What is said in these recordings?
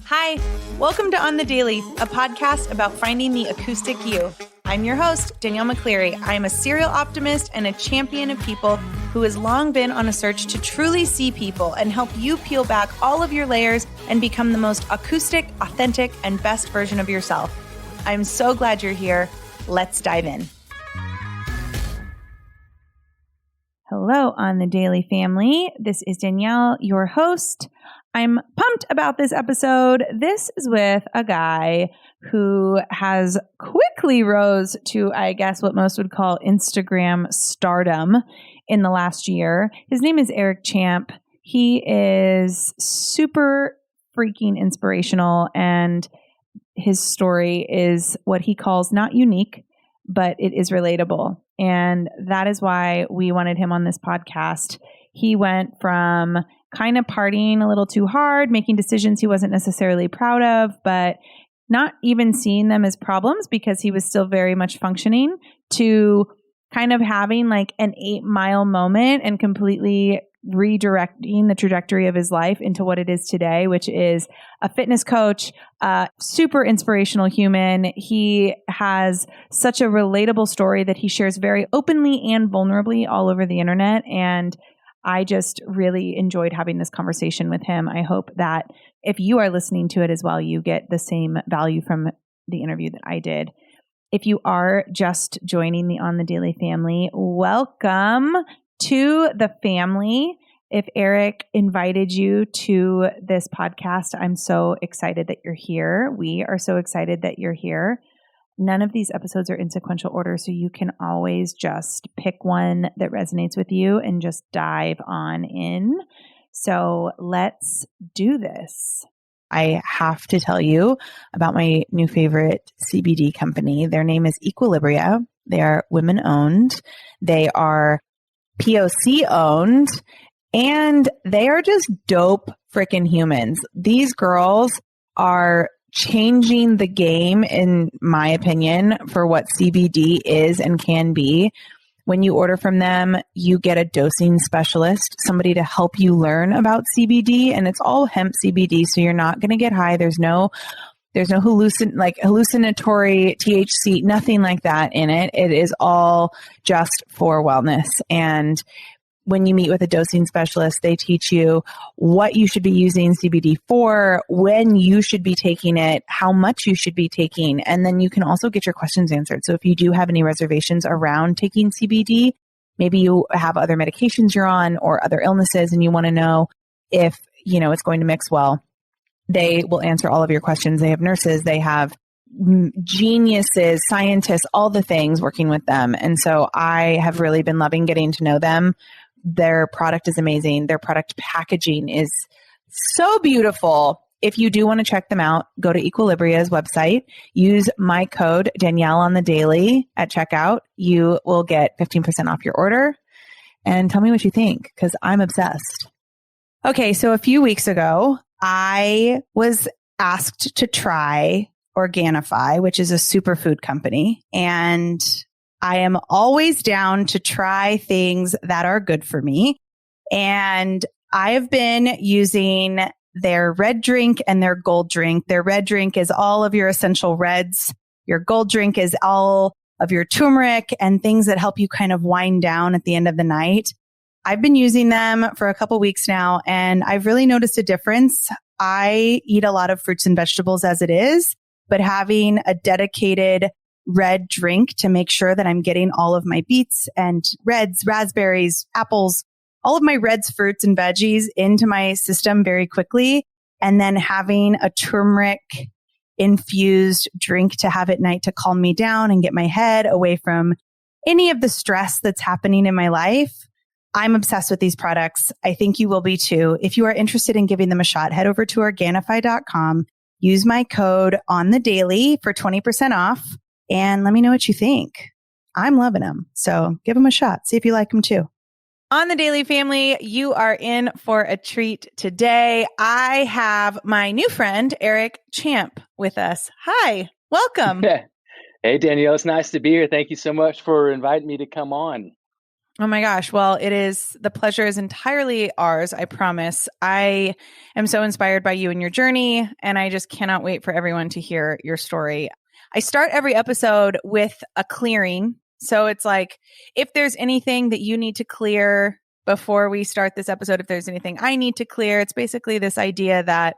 Hi, welcome to On the Daily, a podcast about finding the acoustic you. I'm your host, Danielle McCleary. I am a serial optimist and a champion of people who has long been on a search to truly see people and help you peel back all of your layers and become the most acoustic, authentic, and best version of yourself. I'm so glad you're here. Let's dive in. Hello, On the Daily family. This is Danielle, your host. I'm pumped about this episode. This is with a guy who has quickly rose to, I guess, what most would call Instagram stardom in the last year. His name is Eric Champ. He is super freaking inspirational, and his story is what he calls not unique, but it is relatable. And that is why we wanted him on this podcast. He went from kind of partying a little too hard, making decisions he wasn't necessarily proud of, but not even seeing them as problems because he was still very much functioning, to kind of having like an 8-mile moment and completely redirecting the trajectory of his life into what it is today, which is a fitness coach, a super inspirational human. He has such a relatable story that he shares very openly and vulnerably all over the internet. And I just really enjoyed having this conversation with him. I hope that if you are listening to it as well, you get the same value from the interview that I did. If you are just joining the On the Daily family, welcome to the family. If Eric invited you to this podcast, I'm so excited that you're here. We are so excited that you're here. None of these episodes are in sequential order, so you can always just pick one that resonates with you and just dive on in. So let's do this. I have to tell you about my new favorite CBD company. Their name is Equilibria. They are women-owned. They are POC-owned, and they are just dope freaking humans. These girls are changing the game, in my opinion, for what CBD is and can be. When you order from them, you get a dosing specialist, somebody to help you learn about CBD, and it's all hemp CBD, so you're not going to get high. There's no hallucinatory THC, nothing like that in it. It is all just for wellness. And when you meet with a dosing specialist, they teach you what you should be using CBD for, when you should be taking it, how much you should be taking, and then you can also get your questions answered. So if you do have any reservations around taking CBD, maybe you have other medications you're on or other illnesses and you want to know if, it's going to mix well, they will answer all of your questions. They have nurses, they have geniuses, scientists, all the things working with them. And so I have really been loving getting to know them. Their product is amazing. Their product packaging is so beautiful. If you do want to check them out, go to Equilibria's website. Use my code Danielle on the Daily at checkout. You will get 15% off your order. And tell me what you think, because I'm obsessed. Okay, so a few weeks ago, I was asked to try Organifi, which is a superfood company, and I am always down to try things that are good for me. And I have been using their red drink and their gold drink. Their red drink is all of your essential reds. Your gold drink is all of your turmeric and things that help you kind of wind down at the end of the night. I've been using them for a couple weeks now, and I've really noticed a difference. I eat a lot of fruits and vegetables as it is, but having a dedicated red drink to make sure that I'm getting all of my beets and reds, raspberries, apples, all of my reds, fruits, and veggies into my system very quickly. And then having a turmeric infused drink to have at night to calm me down and get my head away from any of the stress that's happening in my life. I'm obsessed with these products. I think you will be too. If you are interested in giving them a shot, head over to Organifi.com. Use my code on the daily for 20% off. And let me know what you think. I'm loving them. So give them a shot. See if you like them too. On the Daily family, you are in for a treat today. I have my new friend, Eric Champ, with us. Hi, welcome. Hey, Danielle, it's nice to be here. Thank you so much for inviting me to come on. Oh my gosh. Well, the pleasure is entirely ours. I promise. I am so inspired by you and your journey, and I just cannot wait for everyone to hear your story. I start every episode with a clearing. So it's like, if there's anything that you need to clear before we start this episode, if there's anything I need to clear, it's basically this idea that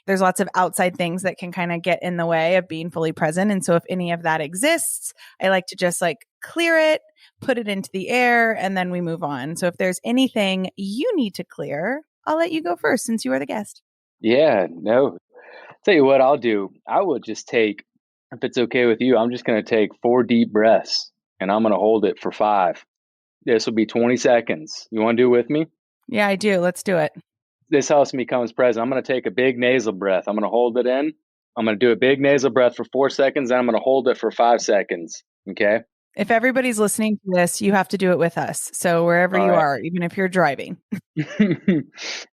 there's lots of outside things that can kind of get in the way of being fully present. And so if any of that exists, I like to just like clear it, put it into the air, and then we move on. So if there's anything you need to clear, I'll let you go first since you are the guest. Yeah, no. Tell you what I'll do. I will just take, if it's okay with you, I'm just going to take 4 deep breaths and I'm going to hold it for 5. This will be 20 seconds. You want to do it with me? Yeah, I do. Let's do it. This helps me become present. I'm going to take a big nasal breath. I'm going to hold it in. I'm going to do a big nasal breath for 4 seconds. And I'm going to hold it for 5 seconds. Okay. If everybody's listening to this, you have to do it with us. So wherever All you right. are, even if you're driving.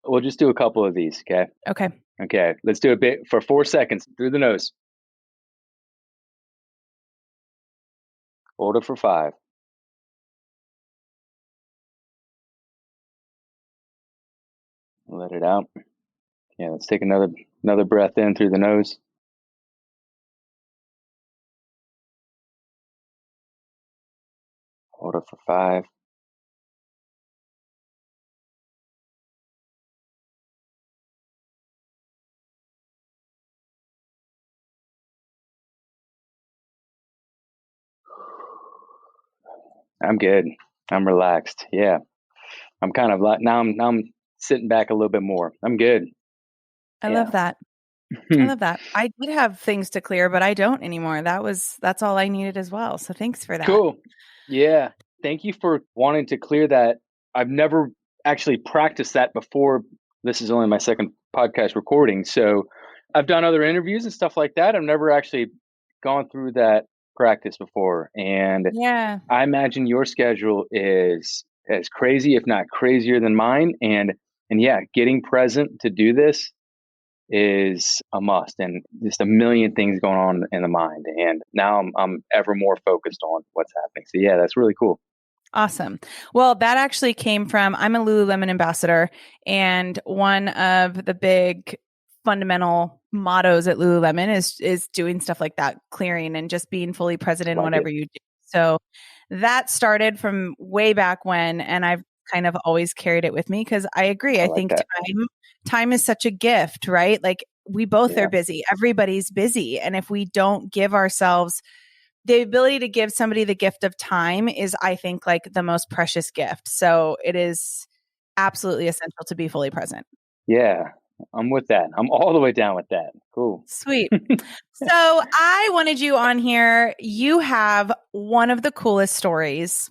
We'll just do a couple of these. Okay. Okay. Okay. Let's do a bit for 4 seconds through the nose. Hold it for 5. Let it out. Yeah. Let's take another breath in through the nose. Hold it for 5. I'm good. I'm relaxed. Yeah. I'm kind of like now I'm sitting back a little bit more. I'm good. I Yeah. love that. I love that. I did have things to clear, but I don't anymore. That's all I needed as well. So thanks for that. Cool. Yeah. Thank you for wanting to clear that. I've never actually practiced that before. This is only my second podcast recording. So I've done other interviews and stuff like that. I've never actually gone through that practice before. And Yeah. I imagine your schedule is as crazy, if not crazier than mine. And yeah, getting present to do this is a must, and just a million things going on in the mind. And now I'm ever more focused on what's happening. So yeah, that's really cool. Awesome. Well, that actually came from, I'm a Lululemon ambassador, and one of the big fundamental mottos at Lululemon is doing stuff like that, clearing and just being fully present in Like it. whatever you do. So that started from way back when, and I've kind of always carried it with me because I agree. I I like think that. time is such a gift, right? Like we both are Yeah. busy. Everybody's busy. And if we don't give ourselves the ability to give somebody the gift of time is, I think, like the most precious gift. So it is absolutely essential to be fully present. Yeah. I'm with that. I'm all the way down with that. Cool. Sweet. So I wanted you on here. You have one of the coolest stories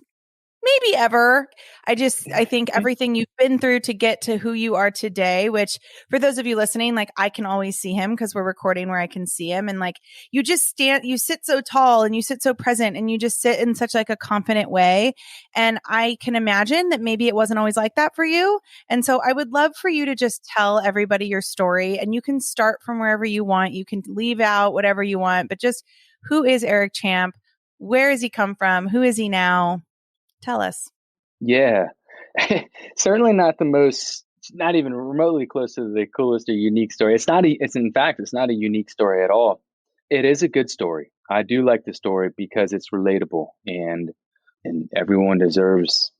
maybe ever. I think everything you've been through to get to who you are today, which for those of you listening, like I can always see him because we're recording where I can see him. And like you just you sit so tall and you sit so present and you just sit in such like a confident way. And I can imagine that maybe it wasn't always like that for you. And so I would love for you to just tell everybody your story, and you can start from wherever you want. You can leave out whatever you want, but just who is Eric Champ? Where has he come from? Who is he now? Tell us. Yeah. Certainly not the most, not even remotely close to the coolest or unique story. It's in fact, it's not a unique story at all. It is a good story. I do like the story because it's relatable, and everyone deserves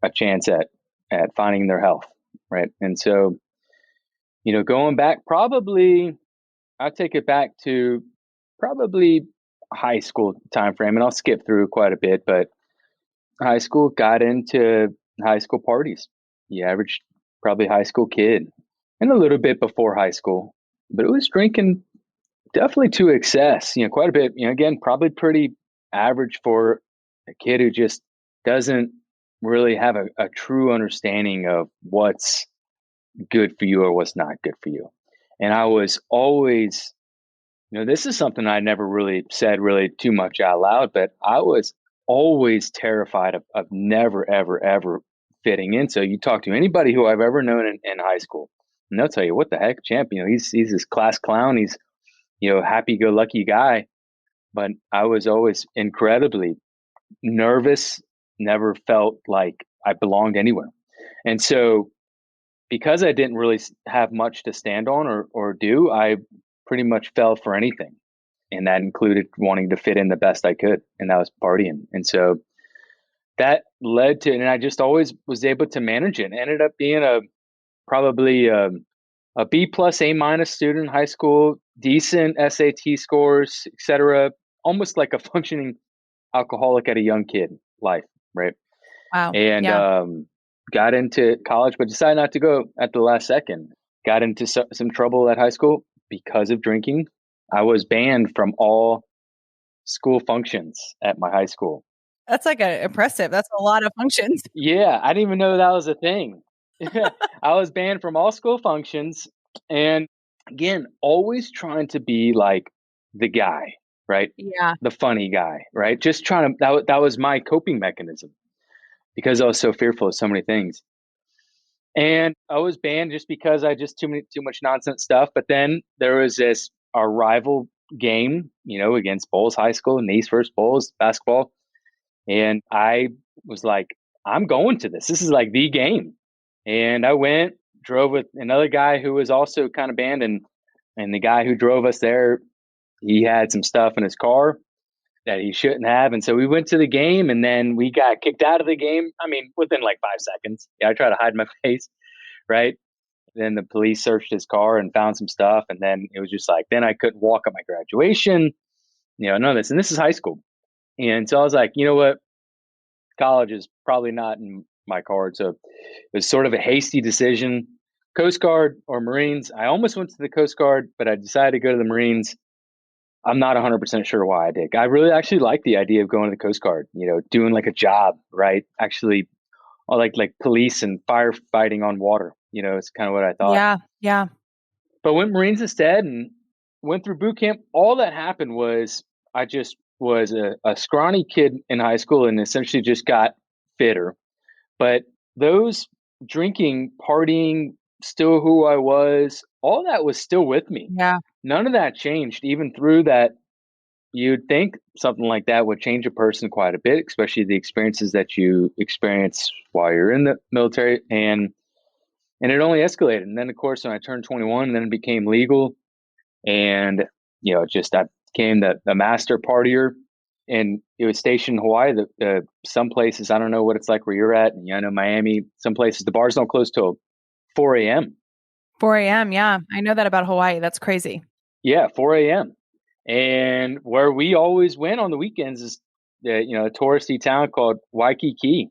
a chance at finding their health, right? And so, going back, probably I'll take it back to probably high school time frame, and I'll skip through quite a bit, but high school, got into high school parties. The average, probably high school kid, and a little bit before high school, but it was drinking definitely to excess. Quite a bit. Again, probably pretty average for a kid who just doesn't really have a true understanding of what's good for you or what's not good for you. And I was always, this is something I never really said really too much out loud, but I was always terrified of never, ever, ever fitting in. So you talk to anybody who I've ever known in high school, and they'll tell you, what the heck, champ, he's this class clown. He's, happy go lucky guy. But I was always incredibly nervous, never felt like I belonged anywhere. And so because I didn't really have much to stand on or do, I pretty much fell for anything. And that included wanting to fit in the best I could. And that was partying. And so that led to, and I just always was able to manage it. And ended up being probably a B plus, A minus student in high school, decent SAT scores, etc. Almost like a functioning alcoholic at a young kid life, right? Wow. And Yeah. got into college, but decided not to go at the last second. Got into some trouble at high school because of drinking. I was banned from all school functions at my high school. That's like impressive. That's a lot of functions. Yeah, I didn't even know that was a thing. I was banned from all school functions. And again, always trying to be like the guy, right? Yeah. The funny guy, right? Just trying to, that was my coping mechanism because I was so fearful of so many things. And I was banned just because I just too much nonsense stuff. But then there was our rival game, against Bowles High School in the East versus Bowles basketball. And I was like, I'm going to this. This is like the game. And I went, drove with another guy who was also kind of banned, and the guy who drove us there, he had some stuff in his car that he shouldn't have. And so we went to the game, and then we got kicked out of the game. I mean, within like 5 seconds. Yeah, I tried to hide my face, right? Then the police searched his car and found some stuff. And then it was just like, then I couldn't walk at my graduation, none of this. And this is high school. And so I was like, you know what? College is probably not in my cards. So it was sort of a hasty decision. Coast Guard or Marines. I almost went to the Coast Guard, but I decided to go to the Marines. I'm not 100% sure why I did. I really actually like the idea of going to the Coast Guard, doing like a job, right? Actually, or like police and firefighting on water. It's kind of what I thought. Yeah. Yeah. But went Marines instead and went through boot camp. All that happened was I just was a scrawny kid in high school and essentially just got fitter. But those drinking, partying, still who I was, all that was still with me. Yeah. None of that changed, even through that. You'd think something like that would change a person quite a bit, especially the experiences that you experience while you're in the military. And it only escalated. And then, of course, when I turned 21, then it became legal. And, just I became the master partier. And it was stationed in Hawaii. Some places, I don't know what it's like where you're at. And, I know Miami, some places, the bars don't close till 4 a.m. 4 a.m. Yeah. I know that about Hawaii. That's crazy. Yeah, 4 a.m. And where we always went on the weekends is, a touristy town called Waikiki.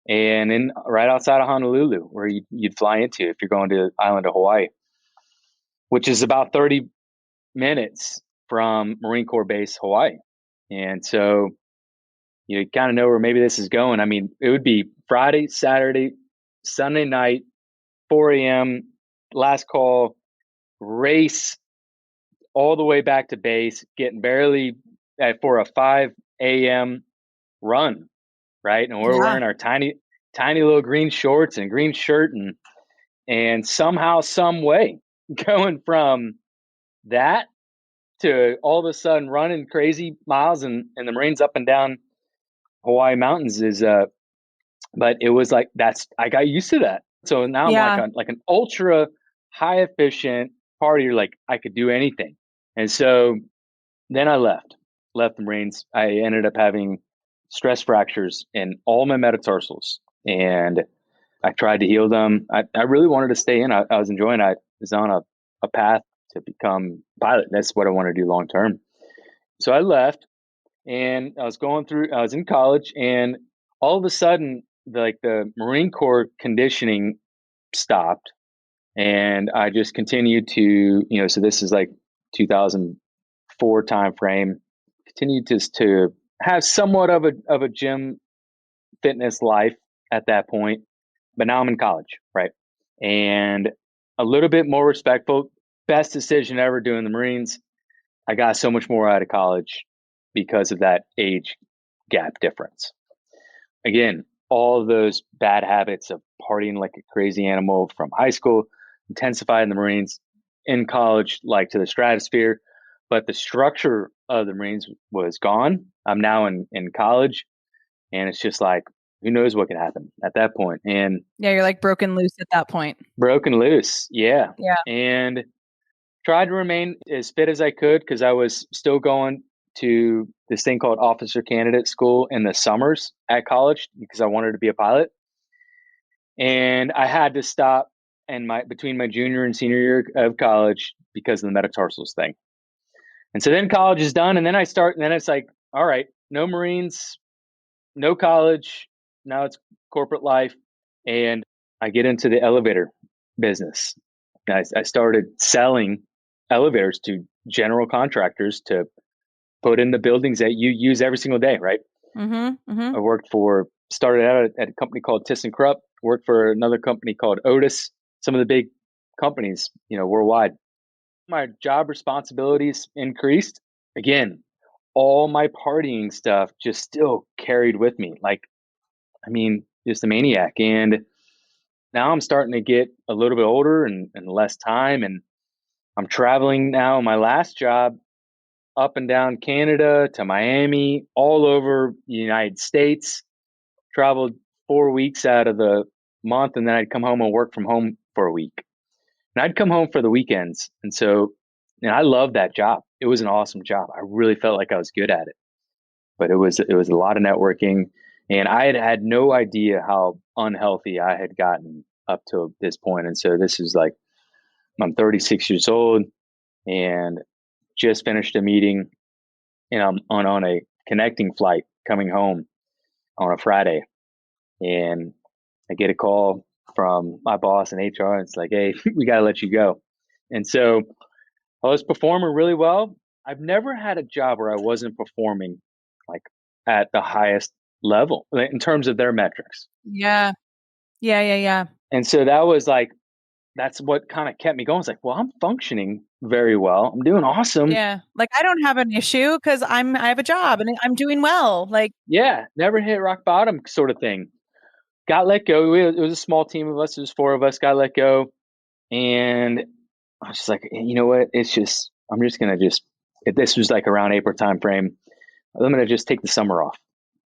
And right outside of Honolulu, where you'd fly into if you're going to the island of Hawaii, which is about 30 minutes from Marine Corps Base, Hawaii. And so you kind of know where maybe this is going. I mean, it would be Friday, Saturday, Sunday night, 4 a.m., last call, race all the way back to base, getting barely for a 5 a.m. run, right? And we're Yeah. wearing our tiny little green shorts and green shirt, and somehow, some way, going from that to all of a sudden running crazy miles and the Marines up and down Hawaii mountains but it was like, I got used to that. So now I'm Yeah. like an ultra high efficient partier. Like I could do anything. And so then I left the Marines. I ended up having stress fractures in all my metatarsals, and I tried to heal them. I really wanted to stay in. I was enjoying it. I was on a path to become a pilot. That's what I want to do long term. So I left, and I was in college, and all of a sudden, the Marine Corps conditioning stopped, and I just continued to, so this is like 2004 time frame, continued to have somewhat of a gym fitness life at that point, but now I'm in college, right? And a little bit more respectful. Best decision ever doing the Marines. I got so much more out of college because of that age gap difference. Again, all of those bad habits of partying like a crazy animal from high school intensified in the Marines, in college, like to the stratosphere. But the structure of the Marines was gone. I'm now in college, and it's just like who knows what could happen at that point. And Yeah, you're like broken loose at that point. broken loose. Yeah. Yeah. And tried to remain as fit as I could because I was still going to this thing called officer candidate school in the summers at college because I wanted to be a pilot. And I had to stop and between my junior and senior year of college because of the metatarsals thing. And so then college is done, and then and then it's like, all right, no Marines, no college, now it's corporate life, and I get into the elevator business. I started selling elevators to general contractors to put in the buildings that you use every single day, right? Mm-hmm. Mm-hmm. I started out at a company called ThyssenKrupp, worked for another company called Otis, some of the big companies, worldwide. My job responsibilities increased. Again, all my partying stuff just still carried with me. Like, I mean, just a maniac. And now I'm starting to get a little bit older and less time. And I'm traveling now. My last job up and down Canada to Miami, all over the United States. Traveled 4 weeks out of the month, and then I'd come home and work from home for a week. And I'd come home for the weekends. And so, I loved that job. It was an awesome job. I really felt like I was good at it. But it was a lot of networking, and I had no idea how unhealthy I had gotten up to this point. And so this is like I'm 36 years old and just finished a meeting, and I'm on a connecting flight coming home on a Friday, and I get a call from my boss in HR, and it's like, "Hey, we got to let you go." And so I was performing really well. I've never had a job where I wasn't performing like at the highest level in terms of their metrics. Yeah. Yeah. Yeah. Yeah. And so that was like, that's what kind of kept me going. It's like, well, I'm functioning very well. I'm doing awesome. Yeah. Like I don't have an issue because I have a job and I'm doing well. Like, Yeah, never hit rock bottom sort of thing. Got let go. It was a small team of us. It was four of us got let go. And I was just like, you know what? I'm just going to this was like around April time frame. I'm going to just take the summer off.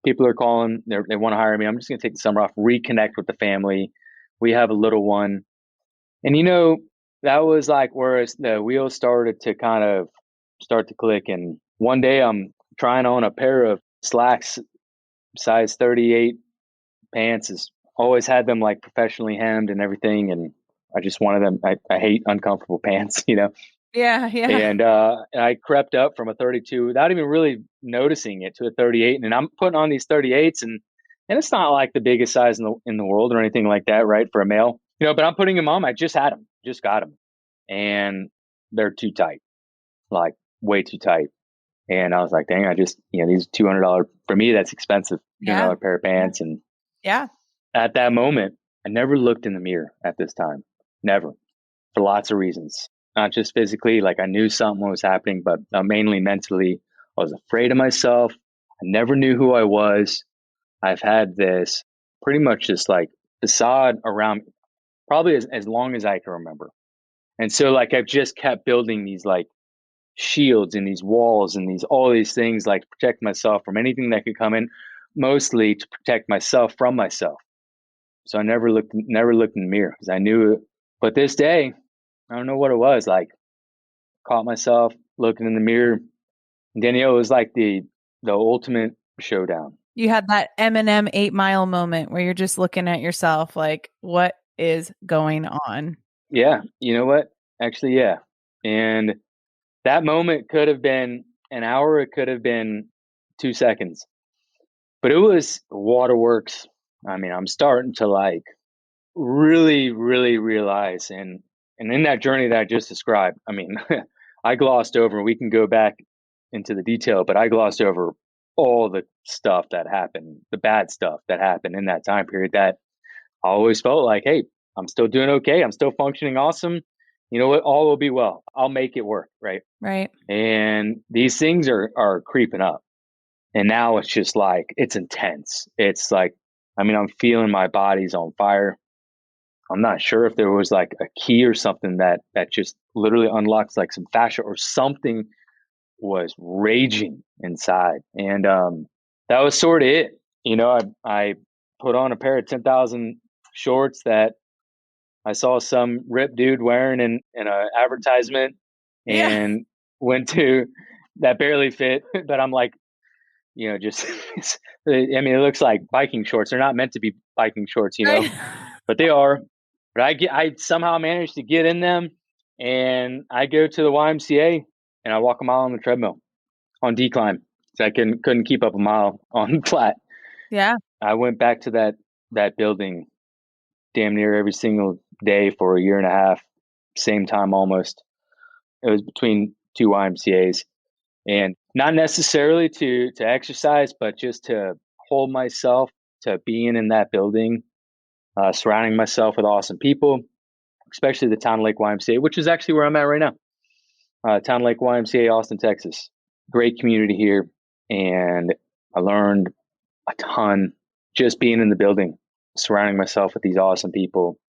People are calling, they want to hire me. I'm just going to take the summer off, reconnect with the family. We have a little one. And that was like where the wheels started to kind of start to click. And one day I'm trying on a pair of slacks, size 38 pants. Is always had them like professionally hemmed and everything. And I just wanted them. I hate uncomfortable pants, yeah. Yeah. And I crept up from a 32 without even really noticing it to a 38. And I'm putting on these 38s, and it's not like the biggest size in the world or anything like that, right? For a male, but I'm putting them on. I just had them, just got them, and they're too tight, like way too tight. And I was like, dang, these $200 for me, that's expensive, $200 pair of pants. And Yeah. at that moment, I never looked in the mirror at this time, never, for lots of reasons. Not just physically, like I knew something was happening, but mainly mentally. I was afraid of myself. I never knew who I was. I've had this pretty much just like facade around me, probably as long as I can remember. And so like I've just kept building these like shields and these walls and all these things like to protect myself from anything that could come in, mostly to protect myself from myself. So I never looked in the mirror because I knew it. But this day, I don't know what it was. Like caught myself looking in the mirror. And Danielle, was like the ultimate showdown. You had that Eminem 8 Mile moment where you're just looking at yourself like, what is going on? Yeah. You know what? Actually, yeah. And that moment could have been an hour. It could have been 2 seconds. But it was waterworks. I mean, I'm starting to like really, really realize. And in that journey that I just described, I mean, I glossed over, we can go back into the detail, but I glossed over all the stuff that happened, the bad stuff that happened in that time period that I always felt like, hey, I'm still doing okay. I'm still functioning awesome. You know what? All will be well. I'll make it work. Right. Right. And these things are creeping up. And now it's just like, it's intense. It's like, I mean, I'm feeling my body's on fire. I'm not sure if there was like a key or something that just literally unlocks like some fascia or something was raging inside. And that was sort of it. I put on a pair of 10,000 shorts that I saw some ripped dude wearing in an advertisement, Yeah. and went to that barely fit. But I'm like, just, I mean, it looks like biking shorts. They're not meant to be biking shorts, Right. but they are. But I somehow managed to get in them, and I go to the YMCA and I walk a mile on the treadmill on decline. So I couldn't keep up a mile on flat. Yeah. I went back to that building damn near every single day for a year and a half, same time almost. It was between two YMCA's, and not necessarily to exercise, but just to hold myself to being in that building, surrounding myself with awesome people, especially the Town Lake YMCA, which is actually where I'm at right now. Town Lake YMCA, Austin, Texas. Great community here, and I learned a ton just being in the building, surrounding myself with these awesome people.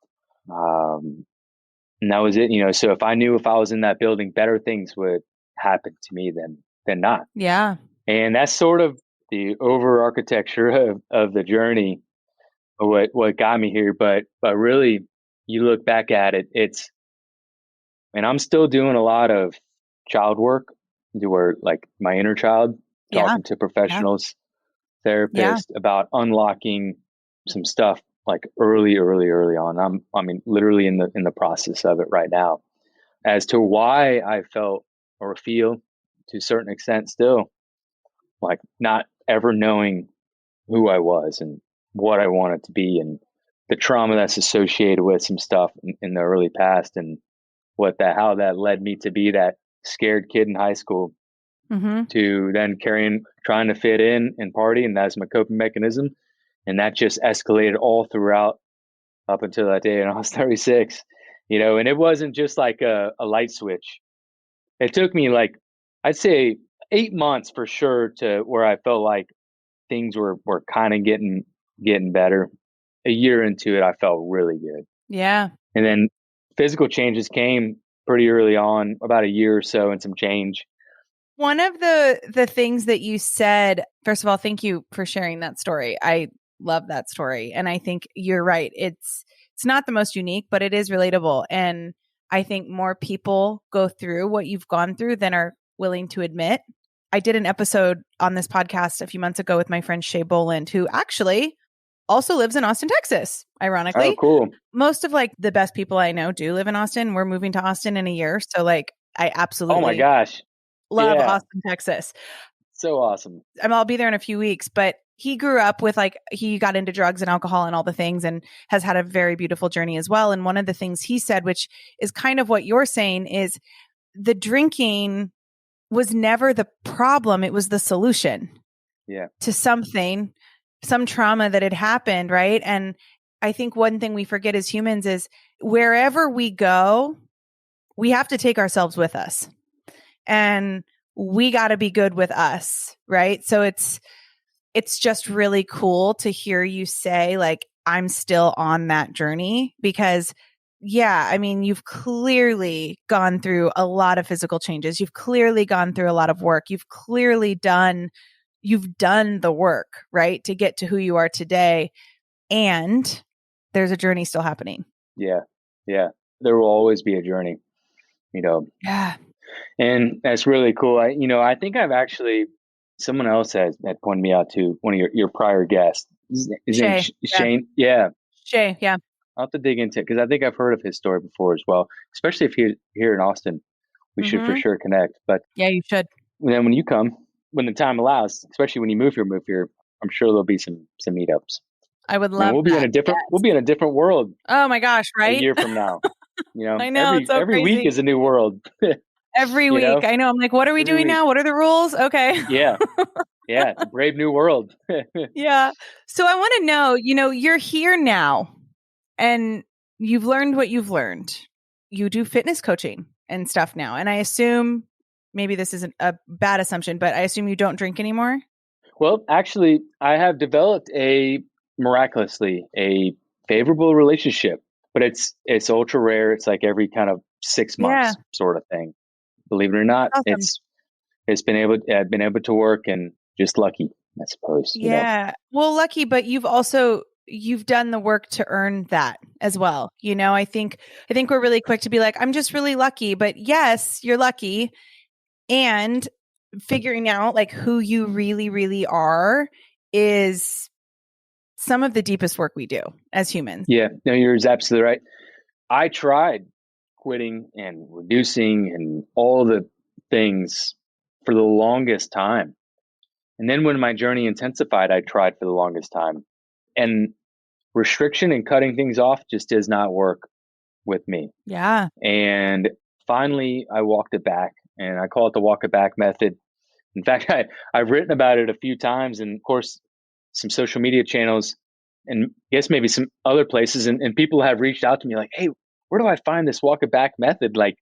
And that was it, So if I knew if I was in that building, better things would happen to me than not. Yeah. And that's sort of the over architecture of the journey, what got me here. But really, you look back at it, and I'm still doing a lot of child work, where like my inner child, Yeah. talking to Yeah. professionals, Yeah. therapists about unlocking some stuff like early on. I mean, literally in the process of it right now, as to why I felt or feel to a certain extent still like not ever knowing who I was and what I wanted to be, and the trauma that's associated with some stuff in the early past, and how that led me to be that scared kid in high school, Mm-hmm. to then trying to fit in and party, and that's my coping mechanism. And that just escalated all throughout up until that day when I was 36, and it wasn't just like a light switch. It took me like, I'd say 8 months for sure, to where I felt like things were kind of getting better. A year into it, I felt really good. Yeah. And then physical changes came pretty early on, about a year or so, and some change. One of the things that you said, first of all, thank you for sharing that story. I love that story. And I think you're right. It's not the most unique, but it is relatable. And I think more people go through what you've gone through than are willing to admit. I did an episode on this podcast a few months ago with my friend Shay Boland, who actually also lives in Austin, Texas, ironically. Oh, cool. Most of like the best people I know do live in Austin. We're moving to Austin in a year. So like I absolutely Oh my gosh. love Yeah. Austin, Texas. So awesome. I'll be there in a few weeks, but he grew up with he got into drugs and alcohol and all the things, and has had a very beautiful journey as well. And one of the things he said, which is kind of what you're saying, is the drinking was never the problem. It was the solution to something, some trauma that had happened. Right. And I think one thing we forget as humans is wherever we go, we have to take ourselves with us, and we got to be good with us. Right. So it's just really cool to hear you say, like, I'm still on that journey, because yeah, I mean, you've clearly gone through a lot of physical changes. You've clearly gone through a lot of work. You've done the work, right, to get to who you are today. And there's a journey still happening. Yeah. Yeah. There will always be a journey, Yeah. And that's really cool. I think I've actually, someone else had pointed me out to one of your prior guests. His name Shane. Yeah. Shay. Yeah. I'll have to dig into it, because I think I've heard of his story before as well, especially if you're here in Austin. We should for sure connect. But yeah, you should. then when you come, when the time allows, especially when you move here, I'm sure there'll be some meetups. I would love we'll be in a different we'll be in a different world. Oh my gosh, right? A year from now. I know, it's so every crazy. week is a new world. Every week. I know. I'm like, what are we doing now? What are the rules? Okay. Yeah. Yeah. It's a brave new world. Yeah. So I want to know, you're here now and you've learned what you've learned. You do fitness coaching and stuff now. And I assume, maybe this isn't a bad assumption, but I assume you don't drink anymore. Well, actually, I have developed miraculously a favorable relationship, but it's ultra rare. It's like every kind of 6 months sort of thing. Believe it or not, awesome. I've been able to work, and just lucky, I suppose. Yeah. Well, lucky, but you've also you've done the work to earn that as well. I think we're really quick to be like, I'm just really lucky, but yes, you're lucky. And figuring out like who you really, really are is some of the deepest work we do as humans. Yeah, no, you're absolutely right. I tried quitting and reducing and all the things for the longest time. And then when my journey intensified, I tried for the longest time. And restriction and cutting things off just does not work with me. Yeah. And finally, I walked it back, and I call it the walk it back method. In fact, I've written about it a few times, and of course, some social media channels, and I guess maybe some other places. And people have reached out to me like, "Hey, where do I find this walk it back method?" Like,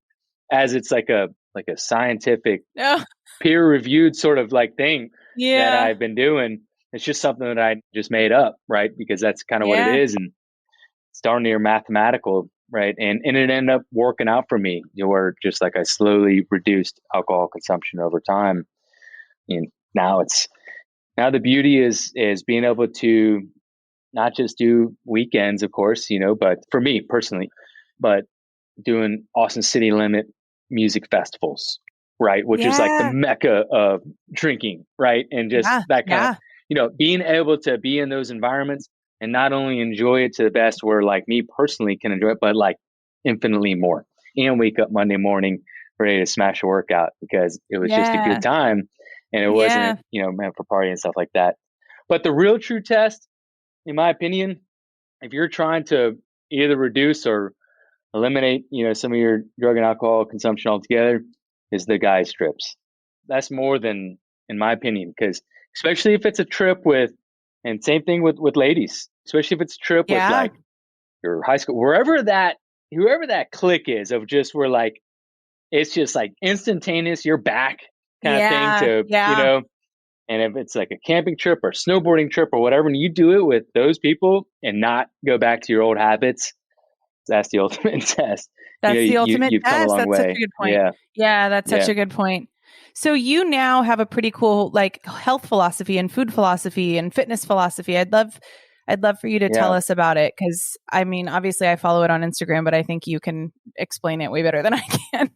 as it's like a scientific, Oh, peer reviewed sort of like thing that yeah. I've been doing. It's just something that I just made up, right? Because that's kind of what it Yeah. is, and it's darn near mathematical, right? And it ended up working out for me, where just like I slowly reduced alcohol consumption over time. And now the beauty is being able to not just do weekends, of course, but for me personally, but doing Austin City Limit music festivals, right? Which is like the Yeah. mecca of drinking, right? And just Yeah. that kind of, Yeah. being able to be in those environments and not only enjoy it to the best where like me personally can enjoy it, but like infinitely more, and wake up Monday morning ready to smash a workout because it was just a Yeah. good time and it Yeah. wasn't, meant for party and stuff like that. But the real true test, in my opinion, if you're trying to either reduce or eliminate, some of your drug and alcohol consumption altogether, is the guy strips. That's more than, in my opinion, because especially if it's a trip with, and same thing with ladies, especially if it's a trip with Yeah. like your high school, whoever that clique is of just where like it's just like instantaneous, you're back kind of thing Yeah. to, Yeah. and if it's like a camping trip or snowboarding trip or whatever, and you do it with those people and not go back to your old habits, that's the ultimate test. That's the ultimate You've come a test. long That's such a way. good point. Yeah. Yeah, that's such Yeah. a good point. So you now have a pretty cool like health philosophy and food philosophy and fitness philosophy. I'd love for you to tell Yeah. us about it because I mean, obviously I follow it on Instagram, but I think you can explain it way better than I can.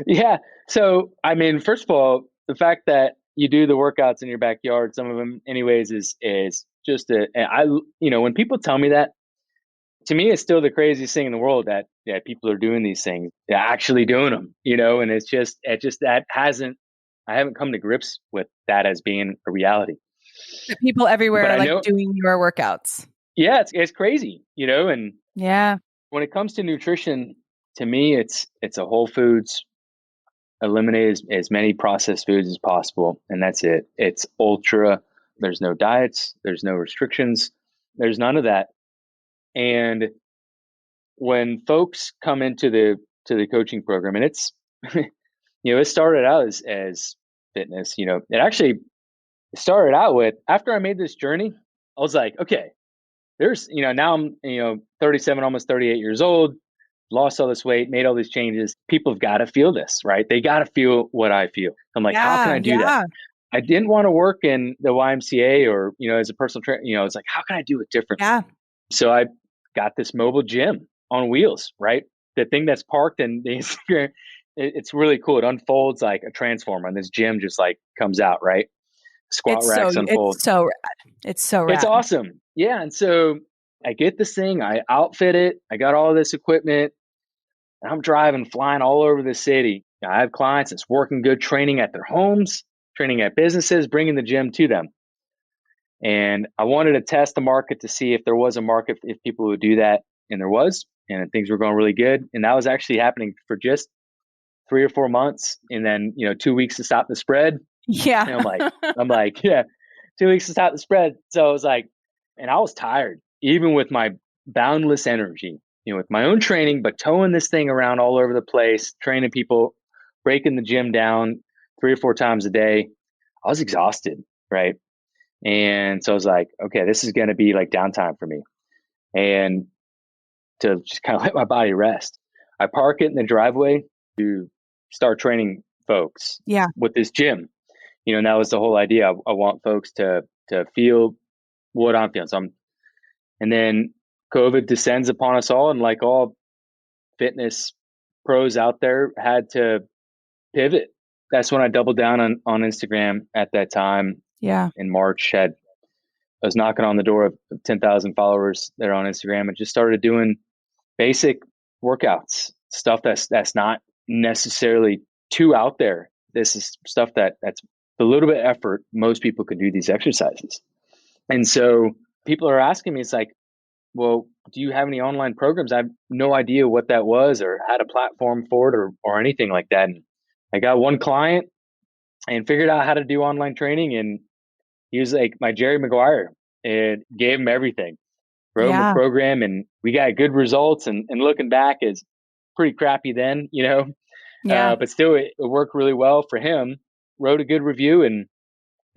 Yeah. So, I mean, first of all, the fact that you do the workouts in your backyard, some of them anyways, is just when people tell me that, to me, it's still the craziest thing in the world that people are doing these things, they're actually doing them, and I haven't come to grips with that as being a reality. The people everywhere But are I like know, doing your workouts. yeah, it's crazy, and Yeah. when it comes to nutrition, to me, it's a whole foods, eliminate as many processed foods as possible, and that's it. It's ultra. There's no diets, there's no restrictions, there's none of that. And when folks come into the coaching program, and it's it started out as fitness. It actually started out with, after I made this journey, I was like, okay, there's now I'm 37, almost 38 years old, lost all this weight, made all these changes. People have got to feel this, right? They got to feel what I feel. I'm like, how can Yeah. I do that? Yeah. I didn't want to work in the YMCA or as a personal trainer. It's like, how can I do it differently? Yeah. So I got this mobile gym on wheels, right? The thing that's parked and it's really cool. It unfolds like a transformer, and this gym just like comes out, right? Squat racks unfold. It's so rad. It's so It's rad. awesome. Yeah. And so I get this thing, I outfit it, I got all this equipment, and I'm driving, flying all over the city. I have clients that's working good, training at their homes, training at businesses, bringing the gym to them. And I wanted to test the market to see if there was a market, if people would do that. And there was, and things were going really good. And that was actually happening for just 3 or 4 months. And then, 2 weeks to stop the spread. Yeah. And I'm like, yeah, 2 weeks to stop the spread. So I was like, and I was tired, even with my boundless energy, with my own training, but towing this thing around all over the place, training people, breaking the gym down 3 or 4 times a day. I was exhausted, right? And so I was like, okay, this is going to be like downtime for me, and to just kind of let my body rest. I park it in the driveway to start training folks Yeah. with this gym. And that was the whole idea. I want folks to feel what I'm feeling. So And then COVID descends upon us all, and like all fitness pros out there, had to pivot. That's when I doubled down on Instagram at that time Yeah. in March. I was knocking on the door of 10,000 followers there on Instagram, and just started doing basic workouts, stuff that's not necessarily too out there. This is stuff that's a little bit of effort. Most people can do these exercises. And so people are asking me, it's like, well, do you have any online programs? I have no idea what that was or had a platform for it or anything like that. And I got one client and figured out how to do online training. And he was like my Jerry Maguire, and gave him everything, wrote him a Yeah. program, and we got good results. And looking back, is pretty crappy then, Yeah. but still it worked really well for him. Wrote a good review, and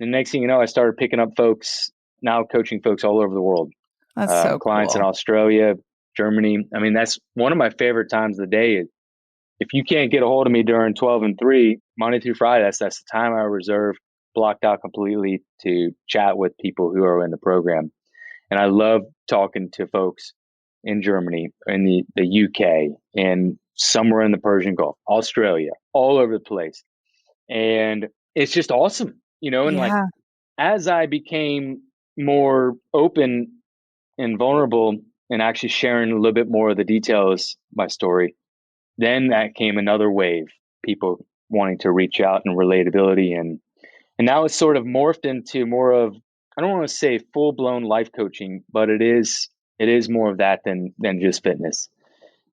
the next thing you know, I started picking up folks, now coaching folks all over the world, That's so clients in cool. Australia, Germany. I mean, that's one of my favorite times of the day. If you can't get a hold of me during 12 and 3, Monday through Friday, that's the time I reserve, blocked out completely to chat with people who are in the program. And I love talking to folks in Germany, in the UK, and somewhere in the Persian Gulf, Australia, all over the place. And it's just awesome, and like, Yeah. as I became more open and vulnerable and actually sharing a little bit more of the details of my story, then that came another wave, people wanting to reach out and relatability. And now it's sort of morphed into more of, I don't want to say full blown life coaching, but it is more of that than just fitness.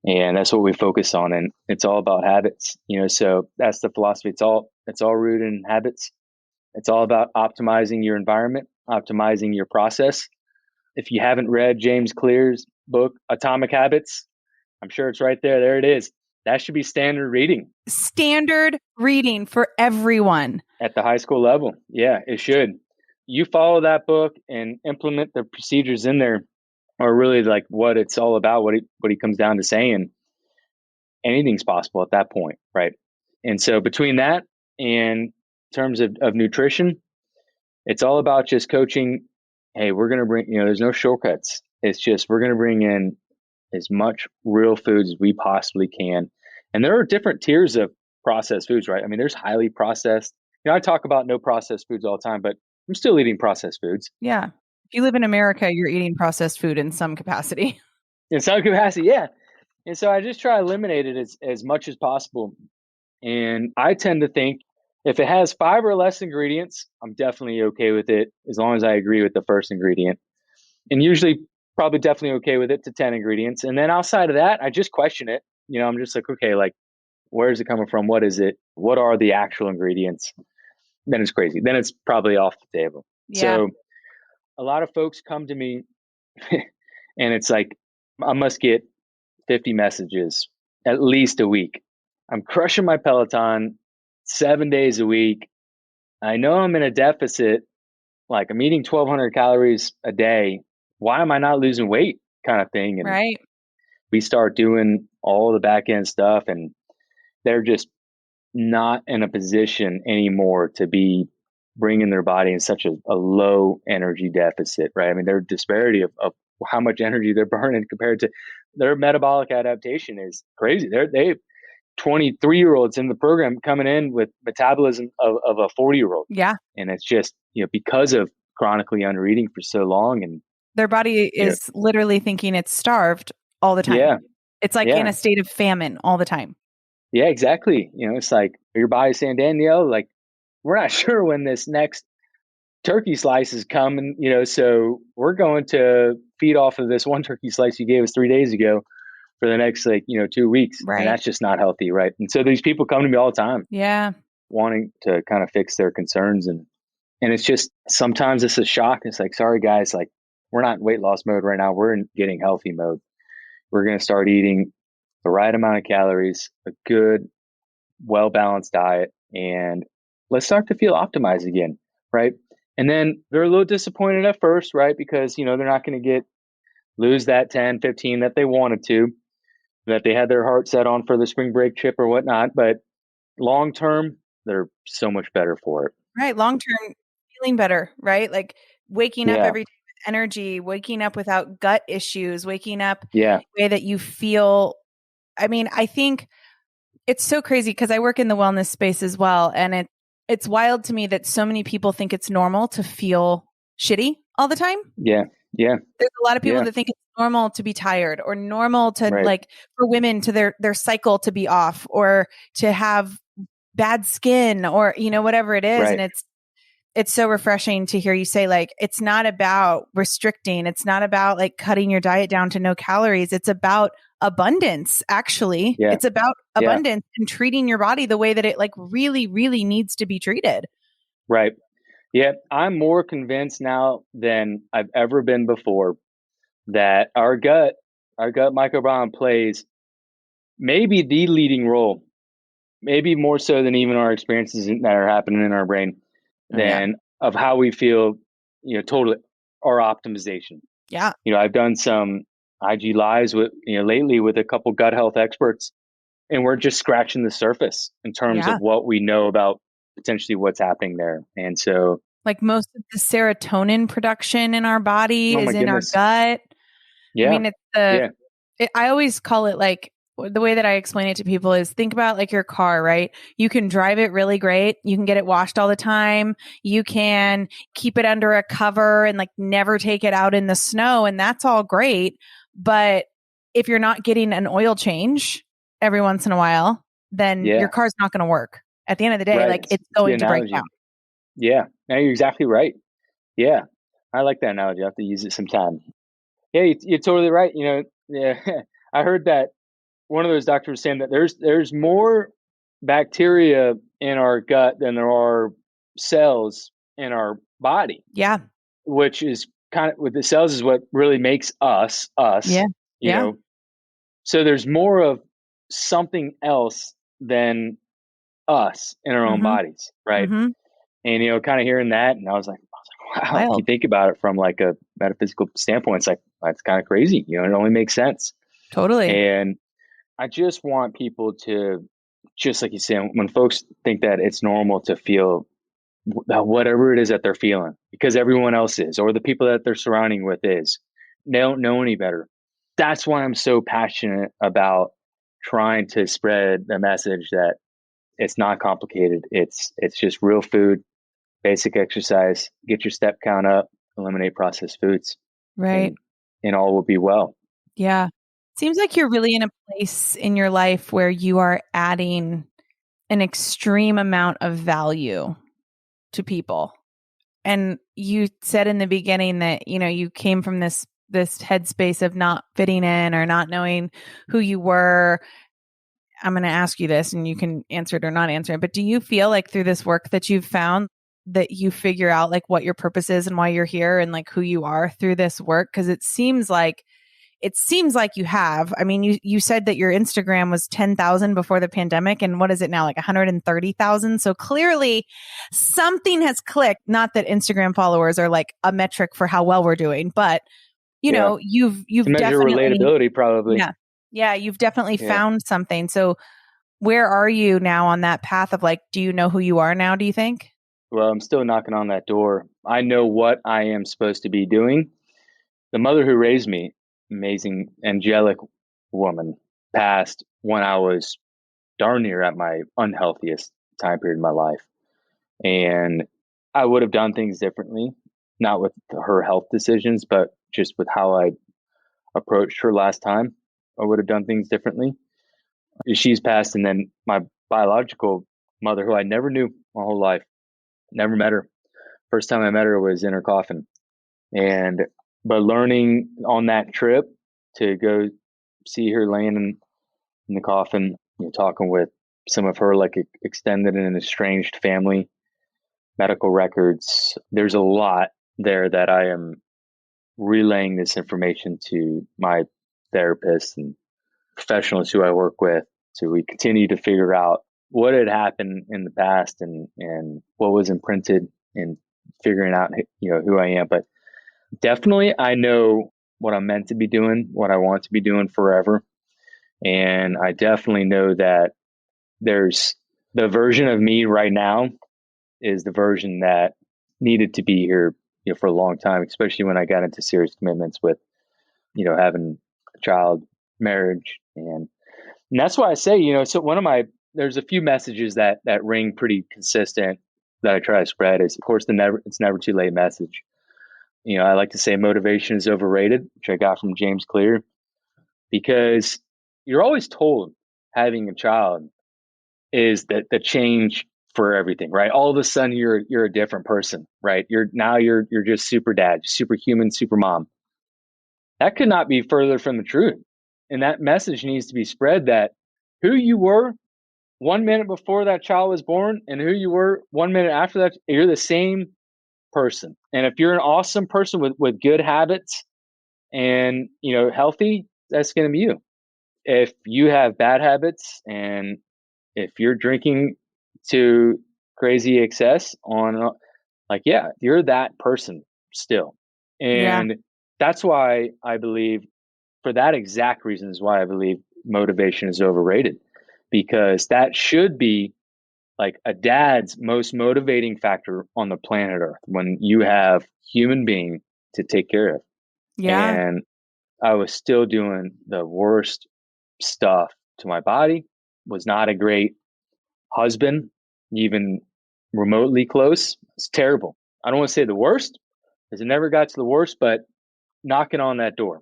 And that's what we focus on. And it's all about habits, so that's the philosophy. It's all rooted in habits. It's all about optimizing your environment, optimizing your process. If you haven't read James Clear's book, Atomic Habits, I'm sure it's right there. There it is. That should be standard reading. Standard reading for everyone. At the high school level. Yeah, it should. You follow that book and implement the procedures in there, are really like what it's all about, what he comes down to saying. Anything's possible at that point, right? And so between that and in terms of nutrition, it's all about just coaching. Hey, we're going to bring, there's no shortcuts. It's just, we're going to bring in as much real foods as we possibly can. And there are different tiers of processed foods, right? I mean, there's highly processed. I talk about no processed foods all the time, but I'm still eating processed foods. Yeah. If you live in America, you're eating processed food in some capacity. In some capacity, yeah. And so I just try to eliminate it as much as possible. And I tend to think if it has 5 or less ingredients, I'm definitely okay with it as long as I agree with the first ingredient. And usually probably definitely okay with it to 10 ingredients. And then outside of that, I just question it. I'm just like, okay, like, where is it coming from? What is it? What are the actual ingredients? Then it's crazy. Then it's probably off the table. Yeah. So a lot of folks come to me and it's like, I must get 50 messages at least a week. I'm crushing my Peloton 7 days a week. I know I'm in a deficit, like I'm eating 1,200 calories a day. Why am I not losing weight, kind of thing? And Right. we start doing all the back end stuff, and they're just not in a position anymore to be bringing their body in such a low energy deficit, right? I mean, their disparity of how much energy they're burning compared to their metabolic adaptation is crazy. They 23-year-olds in the program coming in with metabolism of a 40-year-old. Yeah. And it's just, because of chronically undereating for so long. And Their body is literally thinking it's starved all the time. Yeah. It's like in a state of famine all the time. Yeah, exactly. It's like your body's saying, Danielle, like, we're not sure when this next turkey slice is coming, so we're going to feed off of this one turkey slice you gave us 3 days ago for the next 2 weeks. Right. And that's just not healthy, right? And so these people come to me all the time. Yeah. Wanting to kind of fix their concerns. And it's just, sometimes it's a shock. It's like, sorry guys, like, we're not in weight loss mode right now. We're in getting healthy mode. We're going to start eating the right amount of calories, a good, well-balanced diet, and let's start to feel optimized again, right? And then they're a little disappointed at first, right? Because, they're not going to lose that 10, 15 that they wanted to, that they had their heart set on for the spring break trip or whatnot. But long term, they're so much better for it. Right. Long term, feeling better, right? Like waking up Yeah. every day energy, waking up without gut issues, waking up Yeah. the way that you feel. I mean, I think it's so crazy because I work in the wellness space as well. And it's wild to me that so many people think it's normal to feel shitty all the time. Yeah. Yeah. There's a lot of people Yeah. that think it's normal to be tired, or normal to Right. like for women to their cycle to be off, or to have bad skin, or, you know, whatever it is. Right. And it's so refreshing to hear you say, like, it's not about restricting. It's not about like cutting your diet down to no calories. It's about abundance. Actually, Yeah. it's about Yeah. abundance and treating your body the way that it like really, really needs to be treated. Right. Yeah. I'm more convinced now than I've ever been before that our gut microbiome plays maybe the leading role, maybe more so than even our experiences that are happening in our brain, Yeah. than of how we feel, you know, totally our optimization. Yeah. You know, I've done some IG lives with, you know, lately with a couple gut health experts, and we're just scratching the surface in terms Yeah. of what we know about potentially what's happening there. And so, Like most of the serotonin production in our body oh is my in our goodness. gut. I Yeah. mean, Yeah. I always call it like, the way that I explain it to people is, think about like your car, right? You can drive it really great. You can get it washed all the time. You can keep it under a cover and like never take it out in the snow. And that's all great. But if you're not getting an oil change every once in a while, then Yeah. your car's not going to work. At the end of the day, Right. like, it's It's the going to break analogy. down. Yeah. No, you're exactly right. Yeah. I like that analogy. I have to use it sometime. Yeah, you're totally right. You know, yeah, I heard that one of those doctors was saying that there's more bacteria in our gut than there are cells in our body, Yeah. which is kind of, with the cells is what really makes us, Yeah. you Yeah. know. So there's more of something else than us in our own Mm-hmm. bodies, right? Mm-hmm. And, you know, kind of hearing that, and I was like, wow, if you Wild. think about it from like a metaphysical standpoint, it's like, that's kind of crazy. You know, it only makes sense. Totally. And I just want people to, just like you said, when folks think that it's normal to feel whatever it is that they're feeling, because everyone else is, or the people that they're surrounding with is, they don't know any better. That's why I'm so passionate about trying to spread the message that it's not complicated. It's just real food, basic exercise, get your step count up, eliminate processed foods, Right. and all will be well. Yeah. Seems like you're really in a place in your life where you are adding an extreme amount of value to people. And you said in the beginning that, you know, you came from this headspace of not fitting in or not knowing who you were. I'm going to ask you this and you can answer it or not answer it. But do you feel like through this work that you've found that you figure out like what your purpose is and why you're here and like who you are through this work? Because it seems like you have. I mean, you said that your Instagram was 10,000 before the pandemic, and what is it now, like 130,000? So clearly something has clicked. Not that Instagram followers are like a metric for how well we're doing, but you Yeah. know, you've To measure definitely, relatability, probably. yeah, you've definitely Yeah. found something. So where are you now on that path of like, do you know who you are now, do you think? Well, I'm still knocking on that door. I know what I am supposed to be doing. The mother who raised me, amazing, angelic woman, passed when I was darn near at my unhealthiest time period in my life. And I would have done things differently, not with her health decisions, but just with how I approached her last time. I would have done things differently. She's passed, and then my biological mother, who I never knew my whole life, never met her. First time I met her was in her coffin. And but learning on that trip to go see her laying in the coffin, you know, talking with some of her like extended and estranged family, medical records. There's a lot there that I am relaying this information to my therapist and professionals who I work with. So we continue to figure out what had happened in the past and what was imprinted, and figuring out, you know, who I am. But definitely I know what I'm meant to be doing, what I want to be doing forever. And I definitely know that there's the version of me right now is the version that needed to be here for a long time, especially when I got into serious commitments with, having a child, marriage. And that's why I say, so there's a few messages that ring pretty consistent that I try to spread is, of course, it's never too late message. I like to say motivation is overrated, which I got from James Clear, because you're always told having a child is that the change for everything, right? All of a sudden you're a different person, right? You're just super dad, super human, super mom. That could not be further from the truth. And that message needs to be spread that who you were 1 minute before that child was born and who you were 1 minute after that, you're the same person. And if you're an awesome person with good habits and, healthy, that's going to be you. If you have bad habits and if you're drinking to crazy excess yeah, you're that person still. Yeah. And that's why I believe, for that exact reason, is why I believe motivation is overrated, because that should be like a dad's most motivating factor on the planet Earth when you have human being to take care of. Yeah. And I was still doing the worst stuff to my body, was not a great husband, even remotely close. It's terrible. I don't want to say the worst, because it never got to the worst, but knocking on that door.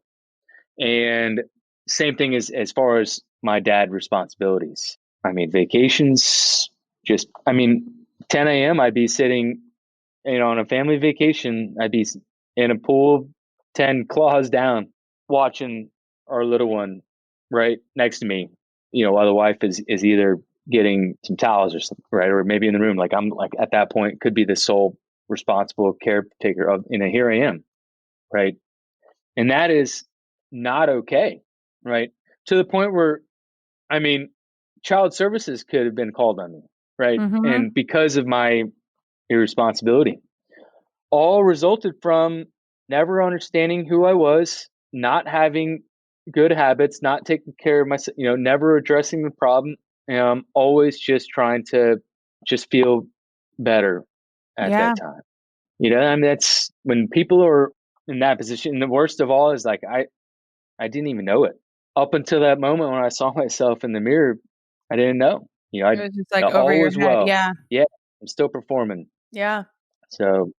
And same thing as far as my dad responsibilities. I mean, vacations, 10 a.m. I'd be sitting, on a family vacation. I'd be in a pool, 10 claws down, watching our little one right next to me, while the wife is either getting some towels or something, right? Or maybe in the room. Like I'm like at that point could be the sole responsible caretaker of, here I am, right? And that is not okay, right? To the point where, I mean, child services could have been called on me, right? Mm-hmm. And because of my irresponsibility, all resulted from never understanding who I was, not having good habits, not taking care of myself, never addressing the problem. Always just trying to just feel better at Yeah. that time. I mean, that's when people are in that position. And the worst of all is like, I didn't even know it up until that moment when I saw myself in the mirror. I didn't know, It was just like over all your was head. well. Yeah. Yeah. I'm still performing. Yeah. So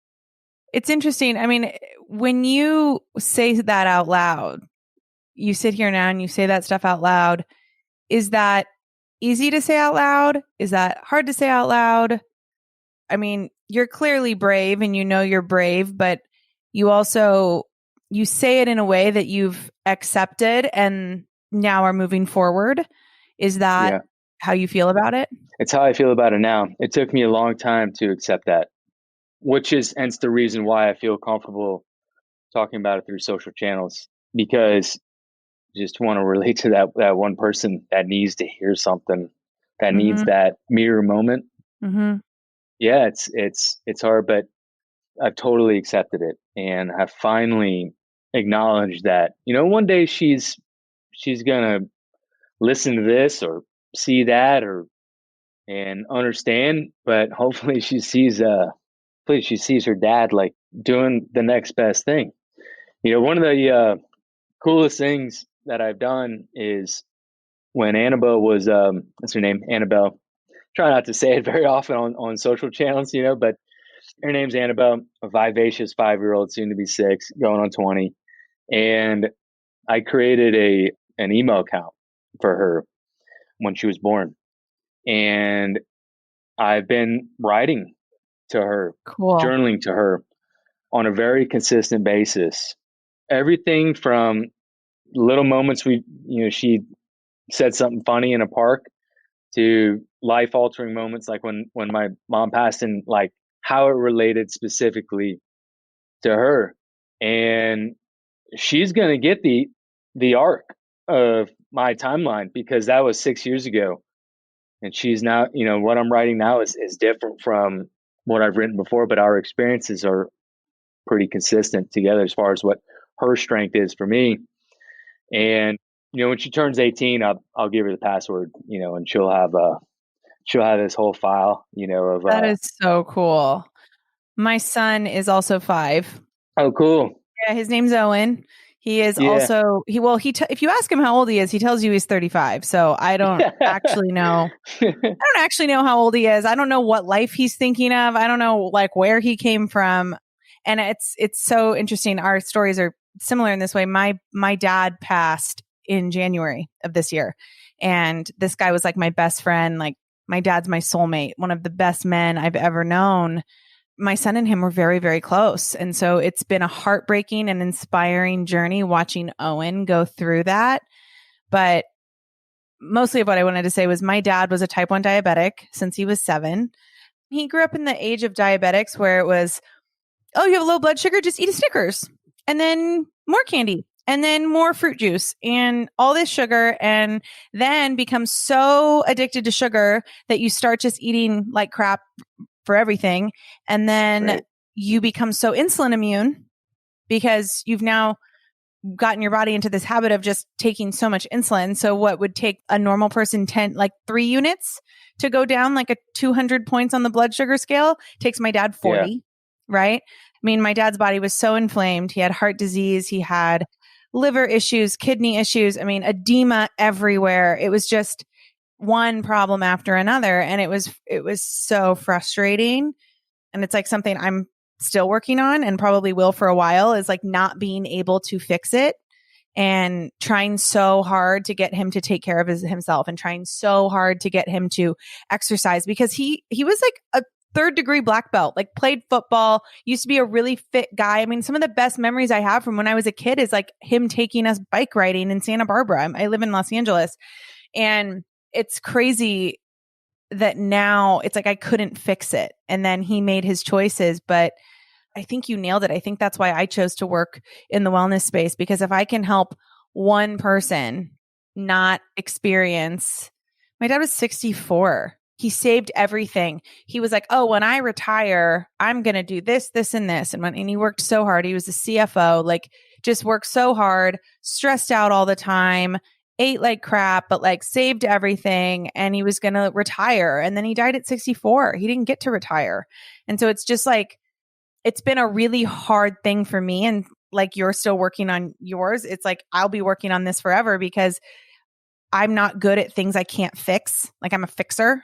It's interesting. I mean, when you say that out loud, you sit here now and you say that stuff out loud. Is that easy to say out loud? Is that hard to say out loud? I mean, you're clearly brave and you're brave, but you say it in a way that you've accepted and now are moving forward. Is that yeah, how you feel about it? it's how I feel about it now. It took me a long time to accept that, which is hence the reason why I feel comfortable talking about it through social channels, because I just want to relate to that one person that needs to hear something, that needs Mm-hmm. that mirror moment. Mm-hmm. Yeah, it's hard, but I've totally accepted it and have finally acknowledged that, one day she's gonna listen to this or see that or and understand, but hopefully please she sees her dad like doing the next best thing. One of the coolest things that I've done is when Annabelle was what's her name? Annabelle. Try not to say it very often on social channels, but her name's Annabelle, a vivacious 5-year-old, soon to be 6, going on 20. And I created an email account for her when she was born. And I've been writing to her, Cool. journaling to her on a very consistent basis. Everything from little moments she said something funny in a park to life altering moments like when my mom passed, and like how it related specifically to her. And she's going to get the arc of my timeline, because that was 6 years ago. And she's now, what I'm writing now is different from what I've written before, but our experiences are pretty consistent together as far as what her strength is for me. And, when she turns 18, I'll give her the password, and she'll have this whole file, of, That is so cool. My son is also 5. Oh, cool. Yeah, his name's Owen. He is Yeah. also if you ask him how old he is, he tells you he's 35. So I don't actually know. I don't actually know how old he is. I don't know what life he's thinking of. I don't know like where he came from. And it's so interesting. Our stories are similar in this way. My dad passed in January of this year. And this guy was like my best friend. Like my dad's my soulmate, one of the best men I've ever known. My son and him were very, very close. And so it's been a heartbreaking and inspiring journey watching Owen go through that. But mostly of what I wanted to say was my dad was a type 1 diabetic since he was 7. He grew up in the age of diabetics where it was, oh, you have low blood sugar, just eat a Snickers and then more candy and then more fruit juice and all this sugar, and then become so addicted to sugar that you start just eating like crap for everything. And then Right. you become so insulin immune because you've now gotten your body into this habit of just taking so much insulin. So what would take a normal person 3 units to go down like a 200 points on the blood sugar scale takes my dad 40, right? I mean, my dad's body was so inflamed. He had heart disease. He had liver issues, kidney issues. I mean, edema everywhere. It was just one problem after another. And it was so frustrating. And it's like something I'm still working on and probably will for a while, is like not being able to fix it and trying so hard to get him to take care of himself and trying so hard to get him to exercise, because he was like a 3rd-degree black belt, like played football, used to be a really fit guy. I mean, some of the best memories I have from when I was a kid is like him taking us bike riding in Santa Barbara. I live in Los Angeles, and it's crazy that now it's like I couldn't fix it. And then he made his choices, but I think you nailed it. I think that's why I chose to work in the wellness space, because if I can help one person not experience, my dad was 64. He saved everything. He was like, oh, when I retire, I'm going to do this, this, and this. And he worked so hard. He was a CFO, like just worked so hard, stressed out all the time, ate like crap, but like saved everything. And he was going to retire. And then he died at 64. He didn't get to retire. And so it's just like, it's been a really hard thing for me. And like you're still working on yours, it's like I'll be working on this forever because I'm not good at things I can't fix. Like I'm a fixer,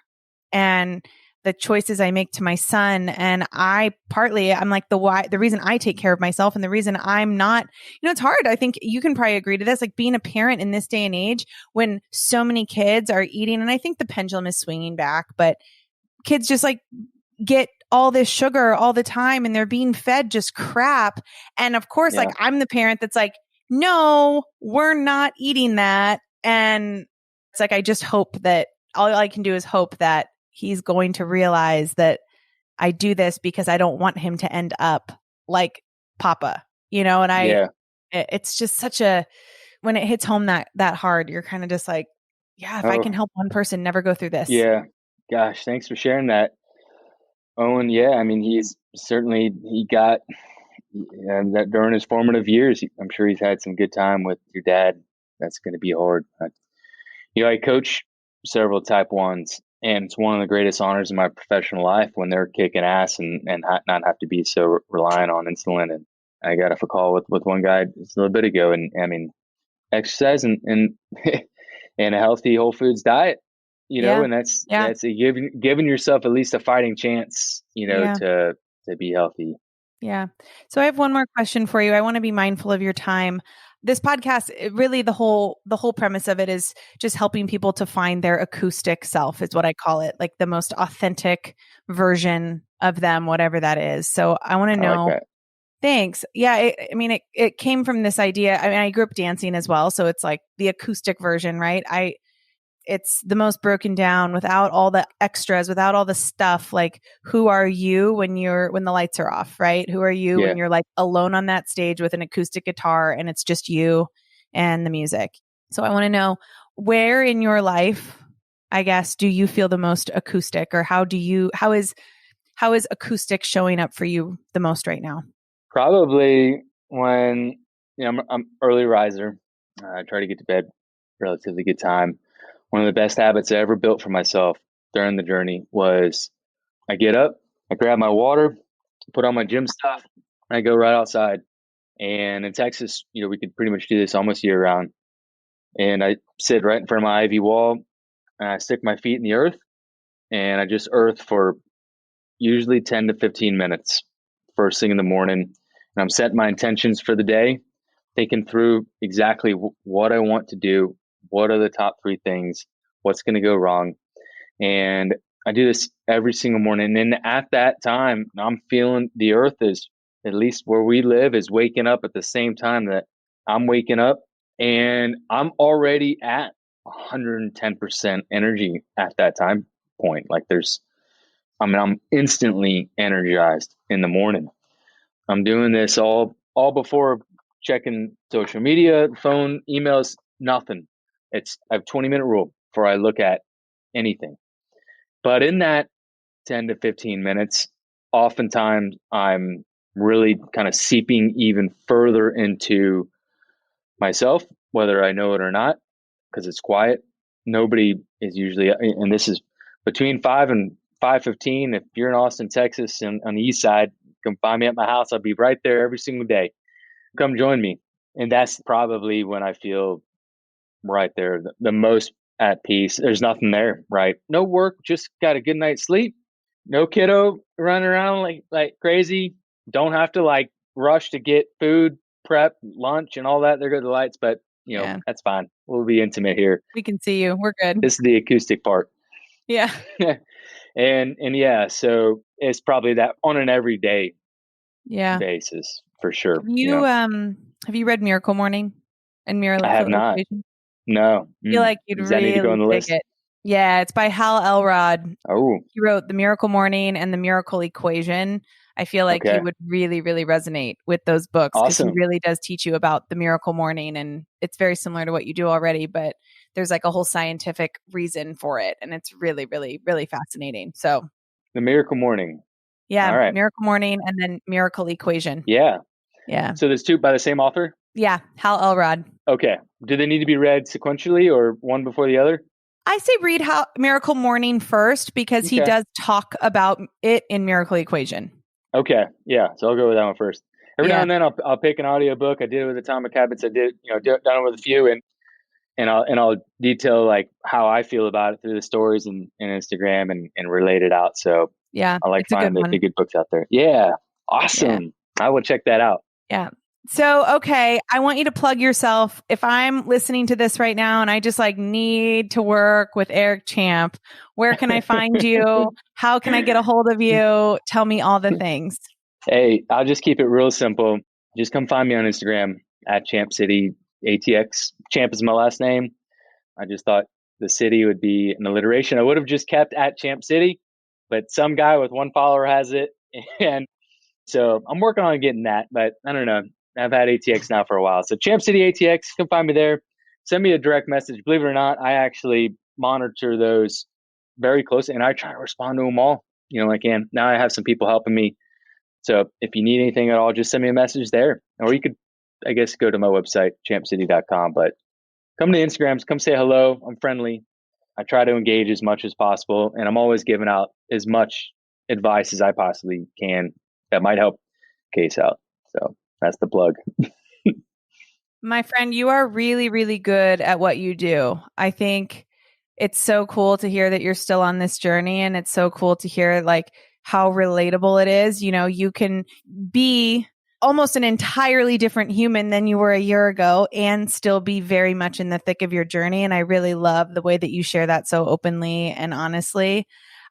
and the choices I make to my son, and I'm like the reason I take care of myself and the reason I'm not, it's hard. I think you can probably agree to this, like being a parent in this day and age when so many kids are eating, and I think the pendulum is swinging back, but kids just like get all this sugar all the time and they're being fed just crap. And of course, like I'm the parent that's like, no, we're not eating that. And it's like, I just hope that all I can do is hope that he's going to realize that I do this because I don't want him to end up like Papa, and it's just such when it hits home that hard, you're kind of just like, yeah, if I can help one person never go through this. Yeah. Gosh, thanks for sharing that, Owen. Yeah. I mean, he got that during his formative years. I'm sure he's had some good time with your dad. That's going to be hard. I coach several type 1s, and it's one of the greatest honors in my professional life when they're kicking ass and not have to be so reliant on insulin. And I got off a call with one guy just a little bit ago, and I mean, exercise and and a healthy whole foods diet, and that's giving yourself at least a fighting chance, to be healthy. Yeah. So I have one more question for you. I want to be mindful of your time. This podcast, really the whole premise of it is just helping people to find their acoustic self, is what I call it, like the most authentic version of them, whatever that is. So I want to know. Like that. Thanks. Yeah. It came from this idea. I mean, I grew up dancing as well. So it's like the acoustic version, right? It's the most broken down without all the extras, without all the stuff. Like, who are you when the lights are off, right? Who are you when you're like alone on that stage with an acoustic guitar and it's just you and the music? So I want to know, where in your life, I guess, do you feel the most acoustic, or how is acoustic showing up for you the most right now? Probably when, I'm early riser. I try to get to bed relatively good time. One of the best habits I ever built for myself during the journey was I get up, I grab my water, put on my gym stuff, and I go right outside. And in Texas, we could pretty much do this almost year round. And I sit right in front of my ivy wall, and I stick my feet in the earth, and I just earth for usually 10 to 15 minutes first thing in the morning. And I'm setting my intentions for the day, thinking through exactly what I want to do, what are the top 3 things, what's going to go wrong. And I do this every single morning. And then at that time, I'm feeling the earth is, at least where we live, is waking up at the same time that I'm waking up. And I'm already at 110% energy at that time point. Like I'm instantly energized in the morning. I'm doing this all before checking social media, phone, emails, nothing. I have 20-minute rule before I look at anything. But in that 10 to 15 minutes, oftentimes I'm really kind of seeping even further into myself, whether I know it or not, because it's quiet. Nobody is usually, and this is between 5 and 5:15. If you're in Austin, Texas, and on the east side, come find me at my house. I'll be right there every single day. Come join me. And that's probably when I feel right there the most at peace. There's nothing there, right? No work, just got a good night's sleep. No kiddo running around like crazy. Don't have to like rush to get food, prep, lunch, and all that. There go the lights, but that's fine. We'll be intimate here. We can see you. We're good. This is the acoustic part. Yeah. and yeah, so it's probably that on an everyday basis for sure. Have you read Miracle Morning and Miracle I have not. Equation? No. I feel like you'd really dig it. Yeah, it's by Hal Elrod. Oh. He wrote The Miracle Morning and The Miracle Equation. I feel like you would really, really resonate with those books because he really does teach you about the miracle morning, and it's very similar to what you do already, but there's like a whole scientific reason for it, and it's really, really, really fascinating. So The Miracle Morning. Yeah, all right. Miracle Morning and then Miracle Equation. Yeah. Yeah. So there's 2 by the same author? Yeah, Hal Elrod. Okay. Do they need to be read sequentially or one before the other? I say read Miracle Morning first because he does talk about it in Miracle Equation. Okay. Yeah. So I'll go with that one first. Every now and then I'll pick an audiobook. I did it with Atomic Habits. I did, done it with a few, and I'll detail like how I feel about it through the stories and Instagram and relate it out. So yeah, I like finding the good books out there. Yeah. Awesome. Yeah. I will check that out. Yeah. So, okay, I want you to plug yourself. If I'm listening to this right now and I just like need to work with Eric Champ, where can I find you? How can I get a hold of you? Tell me all the things. Hey, I'll just keep it real simple. Just come find me on Instagram at Champ City ATX. Champ is my last name. I just thought the city would be an alliteration. I would have just kept at Champ City, but some guy with 1 follower has it. And so I'm working on getting that, but I don't know. I've had ATX now for a while. So Champ City ATX, come find me there. Send me a direct message. Believe it or not, I actually monitor those very closely, and I try to respond to them all, I can. Now I have some people helping me. So if you need anything at all, just send me a message there. Or you could, I guess, go to my website, champcity.com. But come to Instagrams, come say hello. I'm friendly. I try to engage as much as possible, and I'm always giving out as much advice as I possibly can that might help case out. So that's the plug. My friend, you are really, really good at what you do. I think it's so cool to hear that you're still on this journey, and it's so cool to hear like how relatable it is. You can be almost an entirely different human than you were a year ago and still be very much in the thick of your journey. And I really love the way that you share that so openly and honestly.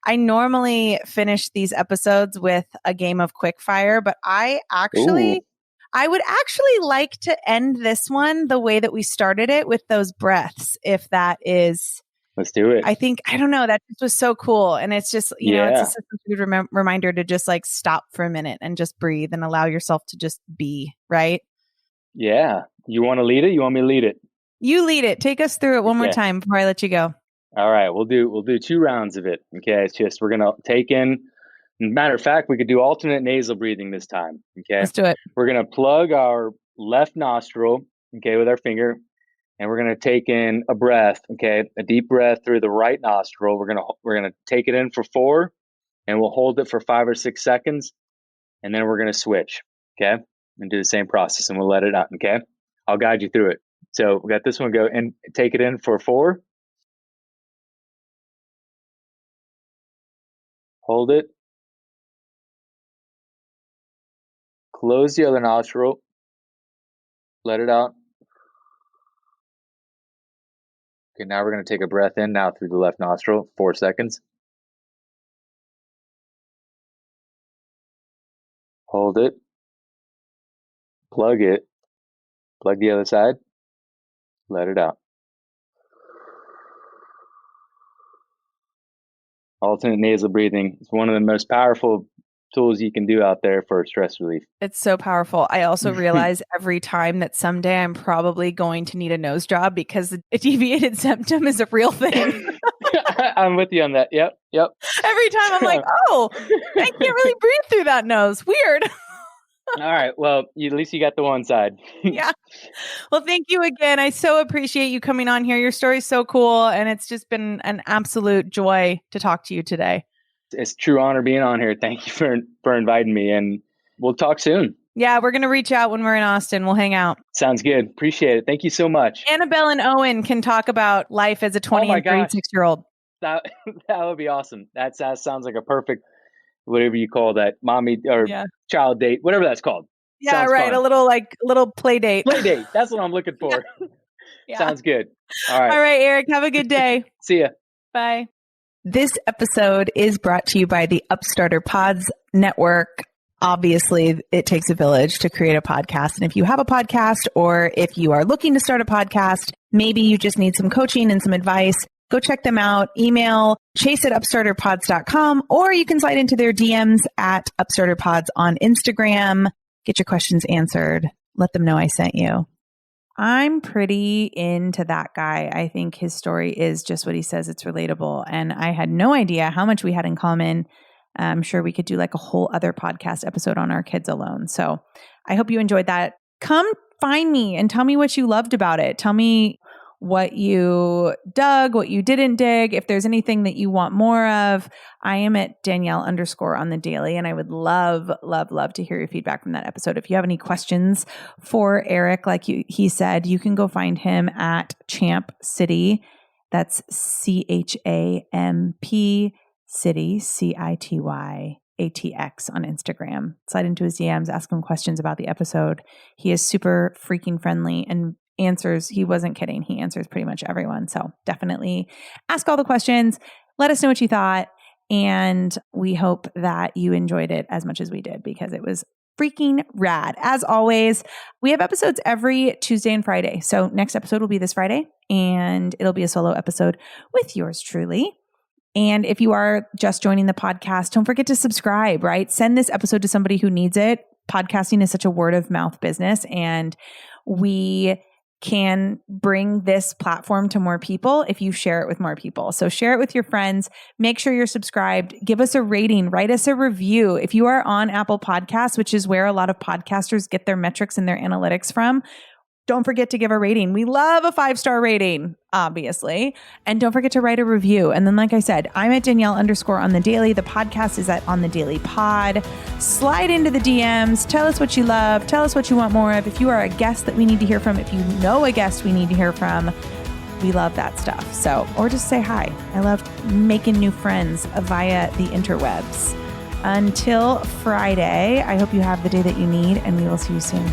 I normally finish these episodes with a game of quickfire, but I would actually like to end this one the way that we started it, with those breaths, if that is. Let's do it. I don't know. That just was so cool. And it's just, it's just a good reminder to just like stop for a minute and just breathe and allow yourself to just be, right? Yeah. You want to lead it? You want me to lead it? You lead it. Take us through it one more time before I let you go. All right. We'll do 2 rounds of it. Okay. It's just, we're going to take in, matter of fact, we could do alternate nasal breathing this time. Okay. Let's do it. We're going to plug our left nostril, okay, with our finger. And we're going to take in a breath, okay, a deep breath through the right nostril. We're going to take it in for 4, and we'll hold it for 5 or 6 seconds. And then we're going to switch. Okay. And do the same process and we'll let it out. Okay. I'll guide you through it. So we got this one, go and take it in for 4. Hold it. Close the other nostril. Let it out. Okay, now we're going to take a breath in now through the left nostril, 4 seconds. Hold it. Plug it. Plug the other side. Let it out. Alternate nasal breathing is one of the most powerful tools you can do out there for stress relief. It's so powerful. I also realize every time that someday I'm probably going to need a nose job because a deviated septum is a real thing. I'm with you on that. Yep. Every time I'm like, oh, I can't really breathe through that nose. Weird. All right. Well, at least you got the one side. Yeah. Well, thank you again. I so appreciate you coming on here. Your story's so cool. And it's just been an absolute joy to talk to you today. It's a true honor being on here. Thank you for inviting me, and we'll talk soon. Yeah, we're going to reach out when we're in Austin. We'll hang out. Sounds good. Appreciate it. Thank you so much. Annabelle and Owen can talk about life as a 20 and 36-year-old. That would be awesome. That sounds like a perfect, whatever you call that, mommy or child date, whatever that's called. Yeah, sounds right. Fun. A little play date. Play date. That's what I'm looking for. Yeah. Sounds good. All right. All right, Eric. Have a good day. See ya. Bye. This episode is brought to you by the Upstarter Pods Network. Obviously, it takes a village to create a podcast. And if you have a podcast or if you are looking to start a podcast, maybe you just need some coaching and some advice, go check them out. Email chase@upstarterpods.com, or you can slide into their DMs at upstarterpods on Instagram. Get your questions answered. Let them know I sent you. I'm pretty into that guy. I think his story is just what he says. It's relatable. And I had no idea how much we had in common. I'm sure we could do like a whole other podcast episode on our kids alone. So I hope you enjoyed that. Come find me and tell me what you loved about it. Tell me what you dug, what you didn't dig. If there's anything that you want more of, I am at Danielle_ on the daily. And I would love to hear your feedback from that episode. If you have any questions for Eric, like he said, you can go find him at Champ City. That's CHAMP City, CITYATX on Instagram. Slide into his DMs, ask him questions about the episode. He is super freaking friendly and answers. He wasn't kidding. He answers pretty much everyone. So definitely ask all the questions. Let us know what you thought. And we hope that you enjoyed it as much as we did, because it was freaking rad. As always, we have episodes every Tuesday and Friday. So next episode will be this Friday, and it'll be a solo episode with yours truly. And if you are just joining the podcast, don't forget to subscribe, right? Send this episode to somebody who needs it. Podcasting is such a word of mouth business, and we can bring this platform to more people if you share it with more people. So share it with your friends. Make sure you're subscribed. Give us a rating. Write us a review. If you are on Apple Podcasts, which is where a lot of podcasters get their metrics and their analytics from, don't forget to give a rating. We love a 5-star rating, obviously. And don't forget to write a review. And then, like I said, I'm at Danielle _ on the daily. The podcast is at On the Daily Pod. Slide into the DMs. Tell us what you love. Tell us what you want more of. If you are a guest that we need to hear from, if you know a guest we need to hear from, we love that stuff. So, or just say hi. I love making new friends via the interwebs. Until Friday, I hope you have the day that you need, and we will see you soon.